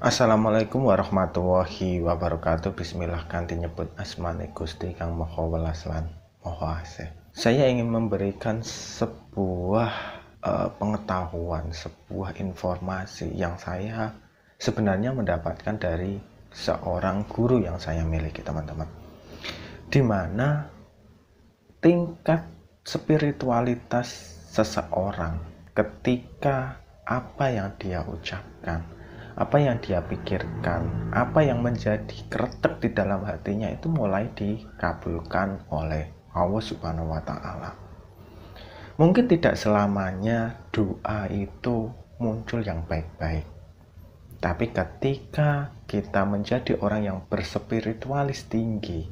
Assalamualaikum warahmatullahi wabarakatuh. Bismillah kanthi nyebut asmane Gusti kang Maha Welas lan Maha Asih. Saya ingin memberikan sebuah pengetahuan, sebuah informasi yang saya sebenarnya mendapatkan dari seorang guru yang saya miliki, teman-teman. Di mana tingkat spiritualitas seseorang ketika apa yang dia ucapkan, apa yang dia pikirkan, apa yang menjadi kretek di dalam hatinya itu mulai dikabulkan oleh Allah Subhanahu wa Ta'ala. Mungkin tidak selamanya doa itu muncul yang baik-baik, tapi ketika kita menjadi orang yang berspiritualis tinggi,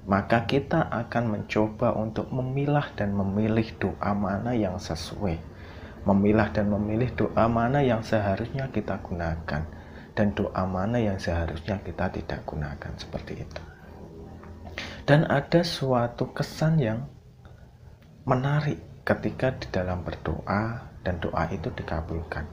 maka kita akan mencoba untuk memilah dan memilih doa mana yang sesuai, memilah dan memilih doa mana yang seharusnya kita gunakan, dan doa mana yang seharusnya kita tidak gunakan, seperti itu. Dan ada suatu kesan yang menarik ketika di dalam berdoa dan doa itu dikabulkan.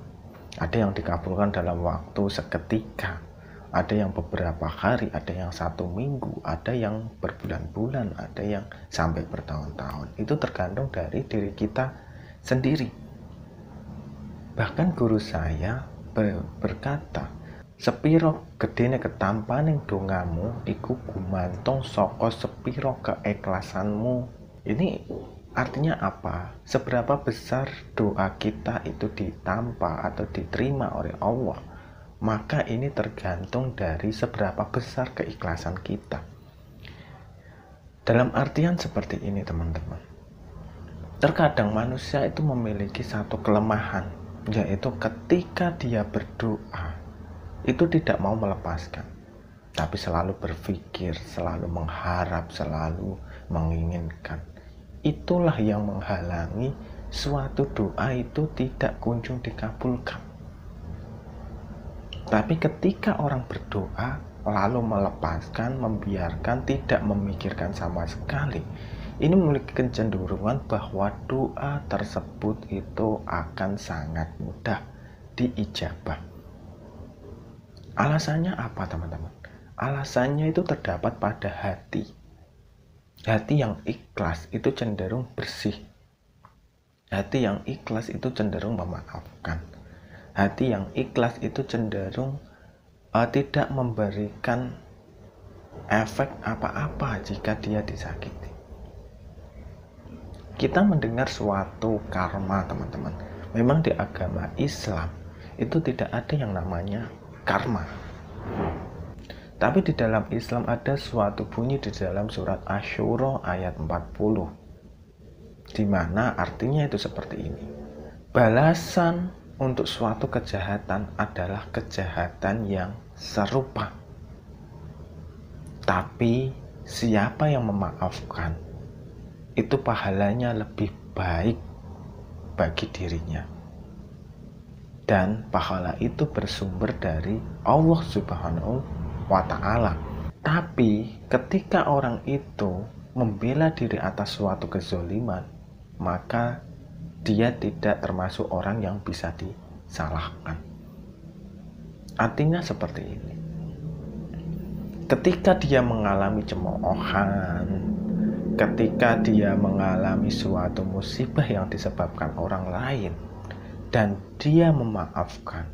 Ada yang dikabulkan dalam waktu seketika, ada yang beberapa hari, ada yang 1 minggu, ada yang berbulan-bulan, ada yang sampai bertahun-tahun. Itu tergantung dari diri kita sendiri. Bahkan guru saya berkata, sepiro gedene ketampaning dongamu iku gumantung saka sepiro keikhlasanmu. Ini artinya apa? Seberapa besar doa kita itu ditampa atau diterima oleh Allah, maka ini tergantung dari seberapa besar keikhlasan kita. Dalam artian seperti ini, teman-teman. Terkadang manusia itu memiliki satu kelemahan, yaitu ketika dia berdoa itu tidak mau melepaskan, tapi selalu berpikir, selalu mengharap, selalu menginginkan. Itulah yang menghalangi suatu doa itu tidak kunjung dikabulkan. Tapi ketika orang berdoa lalu melepaskan, membiarkan, tidak memikirkan sama sekali, ini memiliki kecenderungan bahwa doa tersebut itu akan sangat mudah diijabah. Alasannya apa, teman-teman? Alasannya itu terdapat pada hati. Hati yang ikhlas itu cenderung bersih. Hati yang ikhlas itu cenderung memaafkan. Hati yang ikhlas itu cenderung tidak memberikan efek apa-apa jika dia disakiti. Kita mendengar suatu karma, teman-teman. Memang di agama Islam itu tidak ada yang namanya karma. Tapi di dalam Islam ada suatu bunyi di dalam surat Asy-Syura ayat 40, di mana artinya itu seperti ini. Balasan untuk suatu kejahatan adalah kejahatan yang serupa. Tapi siapa yang memaafkan, itu pahalanya lebih baik bagi dirinya. Dan pahala itu bersumber dari Allah Subhanahu wa Ta'ala. Tapi ketika orang itu membela diri atas suatu kezoliman, maka dia tidak termasuk orang yang bisa disalahkan. Artinya seperti ini. Ketika dia mengalami cemoohan, ketika dia mengalami suatu musibah yang disebabkan orang lain, dan dia memaafkan,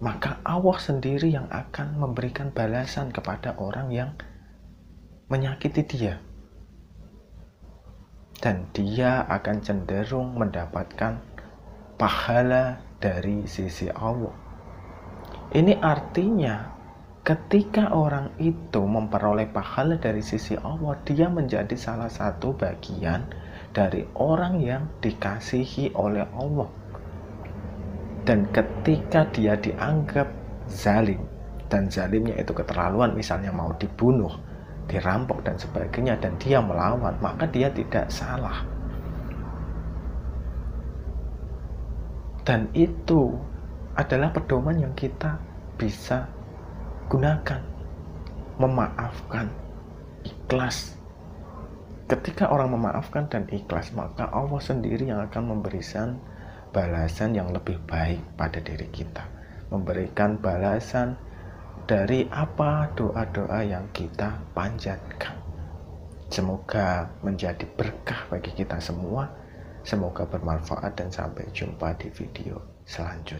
maka Allah sendiri yang akan memberikan balasan kepada orang yang menyakiti dia. Dan dia akan cenderung mendapatkan pahala dari sisi Allah. Ini artinya ketika orang itu memperoleh pahala dari sisi Allah, dia menjadi salah satu bagian dari orang yang dikasihi oleh Allah. Dan ketika dia dianggap zalim, dan zalimnya itu keterlaluan, misalnya mau dibunuh, dirampok dan sebagainya, dan dia melawan, maka dia tidak salah. Dan itu adalah pedoman yang kita bisa gunakan, memaafkan, ikhlas. Ketika orang memaafkan dan ikhlas, maka Allah sendiri yang akan memberikan balasan yang lebih baik pada diri kita. memberikan balasan dari apa doa-doa yang kita panjatkan. Semoga menjadi berkah bagi kita semua. Semoga bermanfaat dan sampai jumpa di video selanjutnya.